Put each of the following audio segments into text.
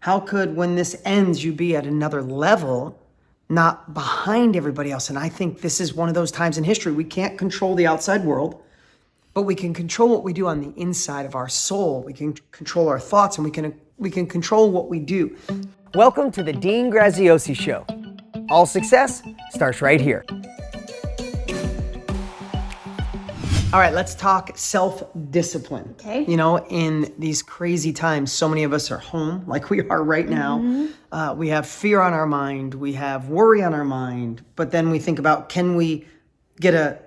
How could, when this ends, you be at another level, not behind everybody else? And I think this is one of those times in history. We can't control the outside world, but we can control what we do on the inside of our soul. We can control our thoughts, and we can control what we do. Welcome to the Dean Graziosi Show. All success starts right here. All right, let's talk self-discipline. Okay. You know, in these crazy times, so many of us are home like we are right now. We have fear on our mind. We have worry on our mind. But then we think about, can we get a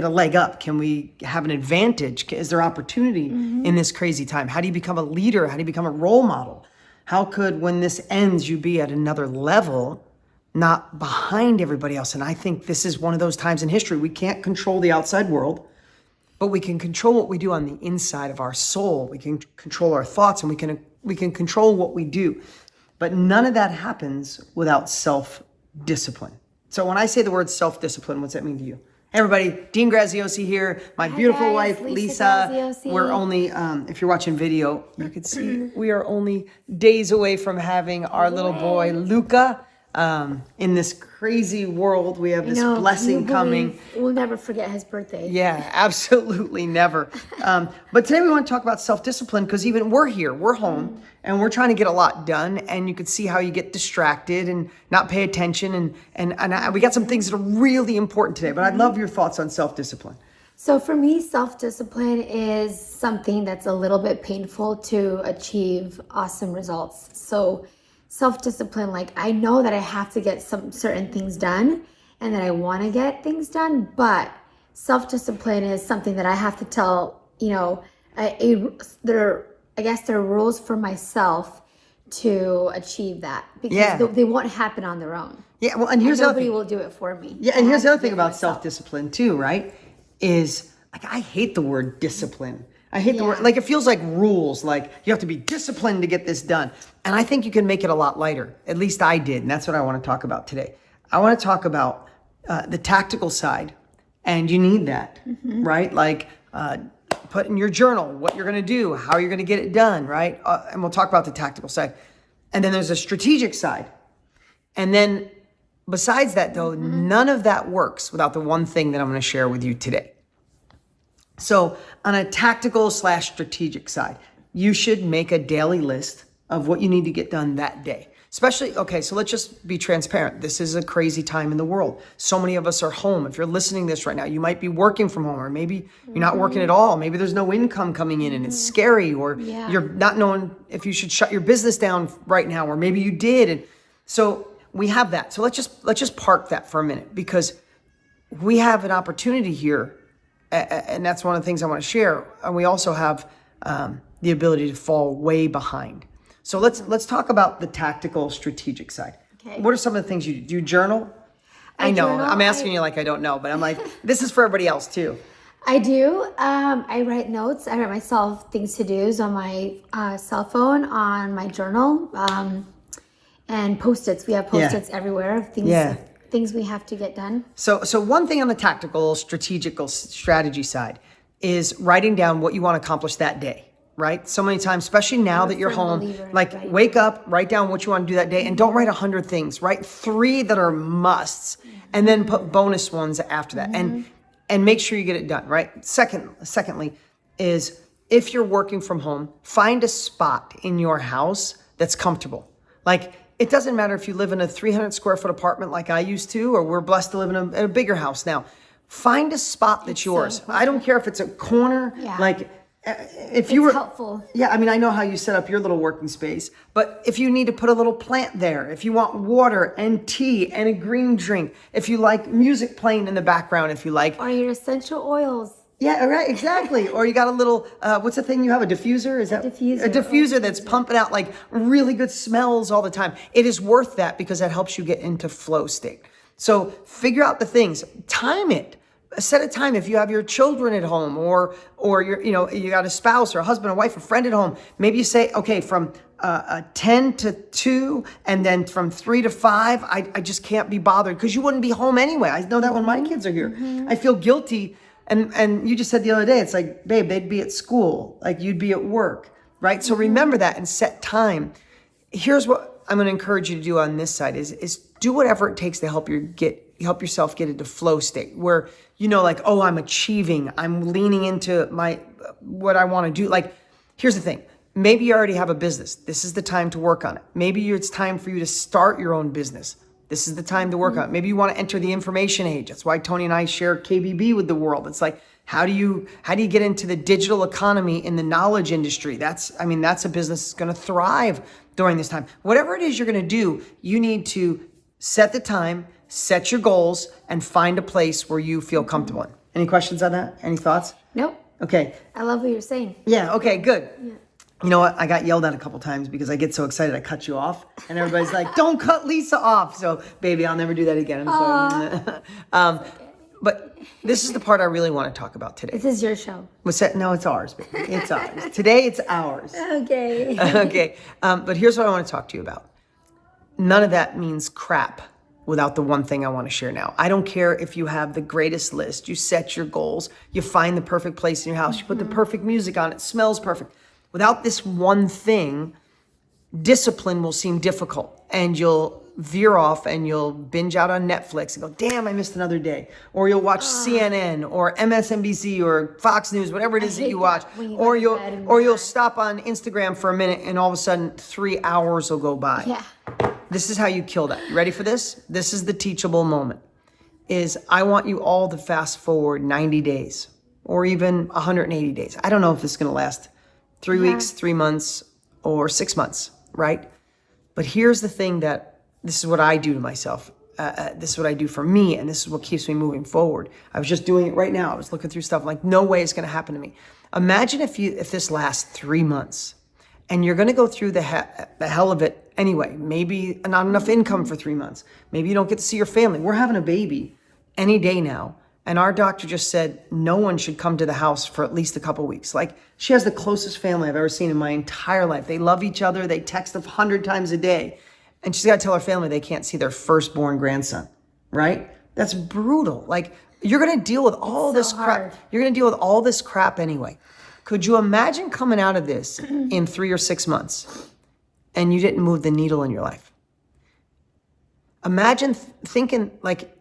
leg up? Can we have an advantage? Is there opportunity in this crazy time? How do you become a leader? How do you become a role model? How could, when this ends, you be at another level, not behind everybody else? And I think this is one of those times in history. We can't control the outside world, but we can control what we do on the inside of our soul. We can control our thoughts, and we can control what we do. But none of that happens without self-discipline. So when I say the word self-discipline, what's that mean to you? Hey everybody, Dean Graziosi here. My beautiful wife, Lisa. Graziosi. We're only, if you're watching video, you can see we are only days away from having our little boy, Luca. In this crazy world, we have this blessing coming. We'll never forget his birthday. Yeah, absolutely never. But today we want to talk about self-discipline, because even we're here, we're home, and we're trying to get a lot done. And you can see how you get distracted and not pay attention. And we got some things that are really important today. But I'd love your thoughts on self-discipline. So for me, self-discipline is something that's a little bit painful to achieve awesome results. So self-discipline, like I know that I have to get some certain things done and that I want to get things done, but self-discipline is something that I have to tell, there are rules for myself to achieve that, because they won't happen on their own. Yeah, well, and here's nobody will do it for me. Yeah, and here's the other thing about self-discipline too, right? Is like, I hate the word discipline. I hate the word, like it feels like rules, like you have to be disciplined to get this done. And I think you can make it a lot lighter. At least I did. And that's what I want to talk about today. I want to talk about the tactical side. And you need that, right? Like put in your journal what you're going to do, how you're going to get it done, right? And we'll talk about the tactical side. And then there's a strategic side. And then besides that, though, none of that works without the one thing that I'm going to share with you today. So on a tactical / strategic side, you should make a daily list of what you need to get done that day. Especially, okay, so let's just be transparent. This is a crazy time in the world. So many of us are home. If you're listening to this right now, you might be working from home, or maybe you're not working at all. Maybe there's no income coming in and it's scary, or you're not knowing if you should shut your business down right now, or maybe you did. And so we have that. So let's just park that for a minute, because we have an opportunity here. And that's one of the things I want to share. And we also have the ability to fall way behind. So let's talk about the tactical, strategic side. Okay. What are some of the things you do? Do you journal? I know. Journal. I'm asking you like I don't know, but I'm like, this is for everybody else too. I do. I write notes. I write myself things to do's on my cell phone, on my journal, and Post-its. We have Post-its everywhere. Things we have to get done. So one thing on the tactical, strategical strategy side is writing down what you want to accomplish that day, right? So many times, especially now that you're home, wake up, write down what you want to do that day, and don't write 100 things. Write 3 that are musts, and then put bonus ones after that, and make sure you get it done, right? Secondly, is if you're working from home, find a spot in your house that's comfortable. Like, it doesn't matter if you live in a 300 square foot apartment like I used to, or we're blessed to live in a bigger house now. Find a spot that's yours. I don't care if it's a corner, like if you were helpful. Yeah, I mean, I know how you set up your little working space, but if you need to put a little plant there, if you want water and tea and a green drink, if you like music playing in the background, if you like, or your essential oils. Yeah, right, exactly. Or you got a little, what's the thing you have? A diffuser? Is that a diffuser that's pumping out like really good smells all the time? It is worth that, because that helps you get into flow state. So figure out the things, time it. Set a time if you have your children at home, or you got a spouse or a husband, a wife, a friend at home. Maybe you say, okay, from 10 to 2, and then from 3 to 5, I just can't be bothered, because you wouldn't be home anyway. I know that when my kids are here. I feel guilty. And you just said the other day, it's like, babe, they'd be at school, like you'd be at work, right? So remember that and set time. here's what I'm going to encourage you to do on this side is do whatever it takes to help yourself get into flow state where, like, oh, I'm achieving, I'm leaning into what I want to do. Like, here's the thing. Maybe you already have a business. This is the time to work on it. Maybe it's time for you to start your own business. This is the time to work on it. Maybe you want to enter the information age. That's why Tony and I share KBB with the world. It's like, how do you get into the digital economy in the knowledge industry? That's a business that's going to thrive during this time. Whatever it is you're going to do, you need to set the time, set your goals, and find a place where you feel comfortable in. Any questions on that? Any thoughts? Nope. Okay. I love what you're saying. Yeah. Okay, good. Yeah. You know what? I got yelled at a couple times because I get so excited I cut you off. And everybody's like, don't cut Lisa off. So, baby, I'll never do that again. I'm sorry. But this is the part I really want to talk about today. This is your show. What's that? No, it's ours, baby. It's ours. Today, it's ours. Okay. Okay. But here's what I want to talk to you about. None of that means crap without the one thing I want to share now. I don't care if you have the greatest list, you set your goals, you find the perfect place in your house, you put the perfect music on, it smells perfect. Without this one thing, discipline will seem difficult and you'll veer off and you'll binge out on Netflix and go, damn, I missed another day. Or you'll watch CNN or MSNBC or Fox News, whatever it is that you watch. Or you'll stop on Instagram for a minute and all of a sudden 3 hours will go by. Yeah. This is how you kill that. You ready for this? This is the teachable moment. I want you all to fast forward 90 days or even 180 days. I don't know if this is going to last 3 weeks, 3 months, or 6 months, right? But here's the thing this is what I do to myself. This is what I do for me, and this is what keeps me moving forward. I was just doing it right now. I was looking through stuff. I'm like, no way it's going to happen to me. Imagine if this lasts 3 months, and you're going to go through the hell of it anyway. Maybe not enough income for 3 months. Maybe you don't get to see your family. We're having a baby any day now. And our doctor just said no one should come to the house for at least a couple weeks. Like, she has the closest family I've ever seen in my entire life. They love each other. They text 100 times a day. And she's got to tell her family they can't see their firstborn grandson, right? That's brutal. Like, you're going to deal with all this crap. You're going to deal with all this crap anyway. Could you imagine coming out of this in 3 or 6 months and you didn't move the needle in your life? Imagine thinking like,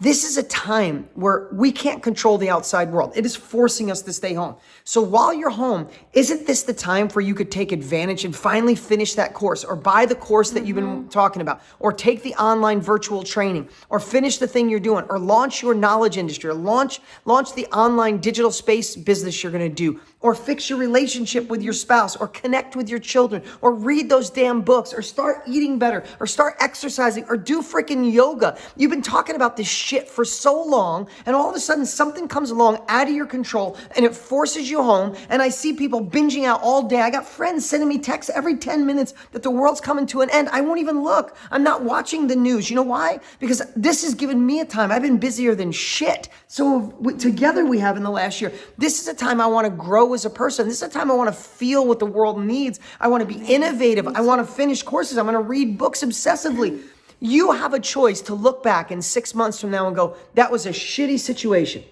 this is a time where we can't control the outside world. It is forcing us to stay home. So while you're home, isn't this the time where you could take advantage and finally finish that course or buy the course that you've been talking about or take the online virtual training or finish the thing you're doing or launch your knowledge industry or launch the online digital space business you're going to do or fix your relationship with your spouse or connect with your children or read those damn books or start eating better or start exercising or do freaking yoga. You've been talking about this shit for so long, and all of a sudden something comes along out of your control and it forces you home. And I see people binging out all day. I got friends sending me texts every 10 minutes that the world's coming to an end. I won't even look. I'm not watching the news. You know why? Because this has given me a time. I've been busier than shit. So together we have in the last year. This is a time I want to grow as a person. This is a time I want to feel what the world needs. I want to be innovative. I want to finish courses. I'm going to read books obsessively. You have a choice to look back in 6 months from now and go, that was a shitty situation.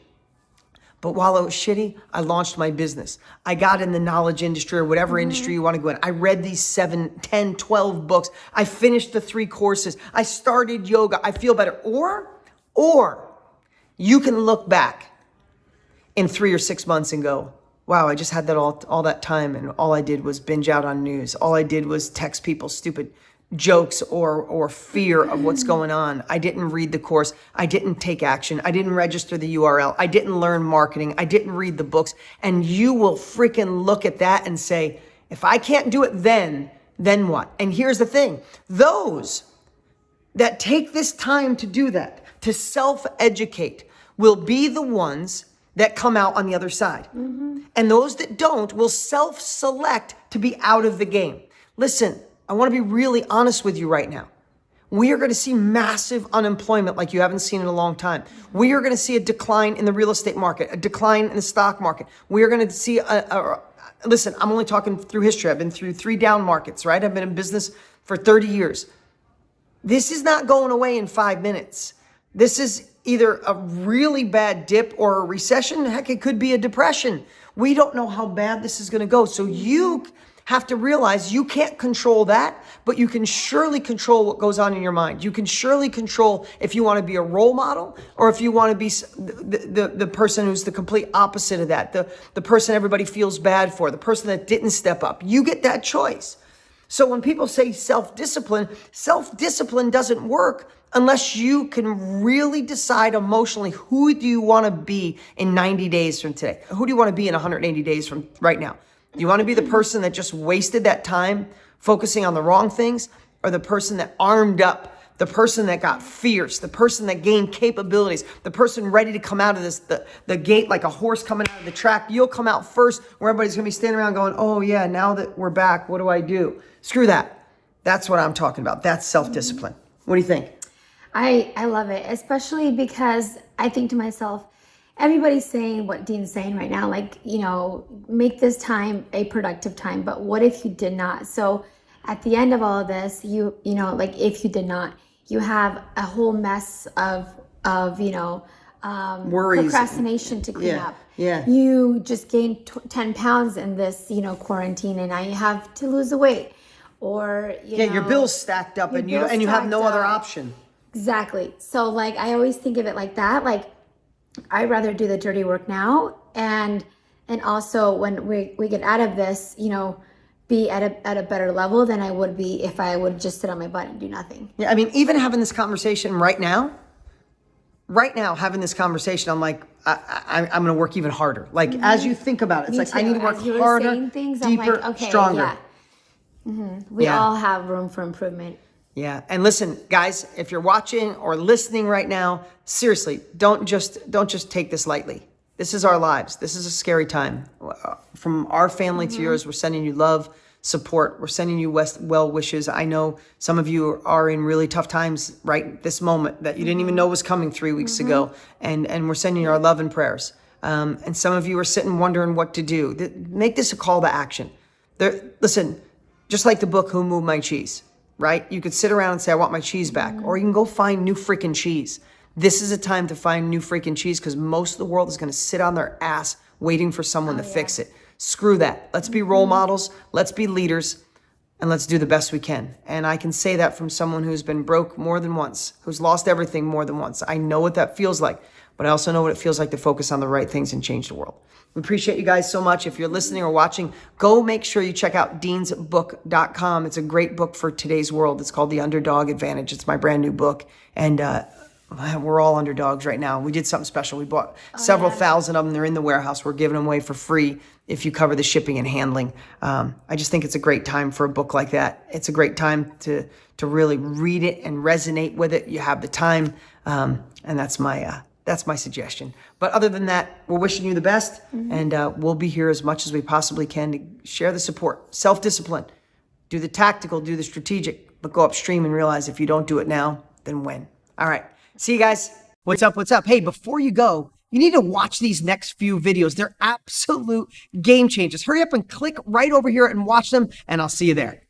But while it was shitty, I launched my business. I got in the knowledge industry or whatever industry you want to go in. I read these 7, 10, 12 books. I finished the 3 courses. I started yoga. I feel better. Or you can look back in 3 or 6 months and go, wow, I just had that all that time and all I did was binge out on news. All I did was text people stupid jokes or fear of what's going on. I didn't read the course. I didn't take action. I didn't register the URL. I didn't learn marketing. I didn't read the books. And you will freaking look at that and say, if I can't do it then what? And here's the thing. Those that take this time to do that, to self-educate, will be the ones that come out on the other side. And those that don't will self-select to be out of the game. Listen, I want to be really honest with you right now. We are going to see massive unemployment like you haven't seen in a long time. We are going to see a decline in the real estate market, a decline in the stock market. We are going to see listen, I'm only talking through history. I've been through 3 down markets, right? I've been in business for 30 years. This is not going away in 5 minutes. This is either a really bad dip or a recession. Heck, it could be a depression. We don't know how bad this is going to go. So you have to realize you can't control that, but you can surely control what goes on in your mind. You can surely control if you want to be a role model or if you want to be the person who's the complete opposite of that, the person everybody feels bad for, the person that didn't step up. You get that choice. So when people say self-discipline doesn't work unless you can really decide emotionally, who do you want to be in 90 days from today? Who do you want to be in 180 days from right now? Do you want to be the person that just wasted that time focusing on the wrong things, or the person that armed up, the person that got fierce, the person that gained capabilities, the person ready to come out of this, the gate like a horse coming out of the track? You'll come out first, where everybody's going to be standing around going, oh yeah, now that we're back, what do I do? Screw that. That's what I'm talking about. That's self-discipline. What do you think? I love it, especially because I think to myself, everybody's saying what Dean's saying right now, like, make this time a productive time, but what if you did not? So at the end of all of this, like if you did not, you have a whole mess of worries, procrastination to clean up. Yeah. You just gained 10 pounds in this, quarantine, and now you have to lose the weight. Or, your bill's stacked up and you have no other option. Exactly. So like, I always think of it like that. Like, I'd rather do the dirty work now. And also when we get out of this, be at a better level than I would be if I would just sit on my butt and do nothing. Yeah. I mean, even having this conversation right now, having this conversation, I'm like, I'm going to work even harder. Like, as you think about it, it's like, I need to work harder, deeper, stronger. Yeah. We all have room for improvement. Yeah. And listen, guys, if you're watching or listening right now, seriously, don't just take this lightly. This is our lives. This is a scary time. From our family to yours, we're sending you love, support. We're sending you well wishes. I know some of you are in really tough times right this moment that you didn't even know was coming 3 weeks ago. And we're sending you our love and prayers. And some of you are sitting wondering what to do. Make this a call to action. Listen, just like the book, Who Moved My Cheese? Right? You could sit around and say, I want my cheese back. Or you can go find new freaking cheese. This is a time to find new freaking cheese, because most of the world is going to sit on their ass waiting for someone to fix it. Screw that. Let's be role models. Let's be leaders. And let's do the best we can. And I can say that from someone who's been broke more than once, who's lost everything more than once. I know what that feels like, but I also know what it feels like to focus on the right things and change the world. We appreciate you guys so much. If you're listening or watching, go make sure you check out deansbook.com. It's a great book for today's world. It's called The Underdog Advantage. It's my brand new book. And we're all underdogs right now. We did something special. We bought several thousand of them. They're in the warehouse. We're giving them away for free if you cover the shipping and handling. I just think it's a great time for a book like that. It's a great time to really read it and resonate with it. You have the time. And that's my suggestion. But other than that, we're wishing you the best, and we'll be here as much as we possibly can to share the support. Self-discipline. Do the tactical, do the strategic, but go upstream and realize if you don't do it now, then when. All right. See you guys. What's up? What's up? Hey, before you go, you need to watch these next few videos. They're absolute game changers. Hurry up and click right over here and watch them, and I'll see you there.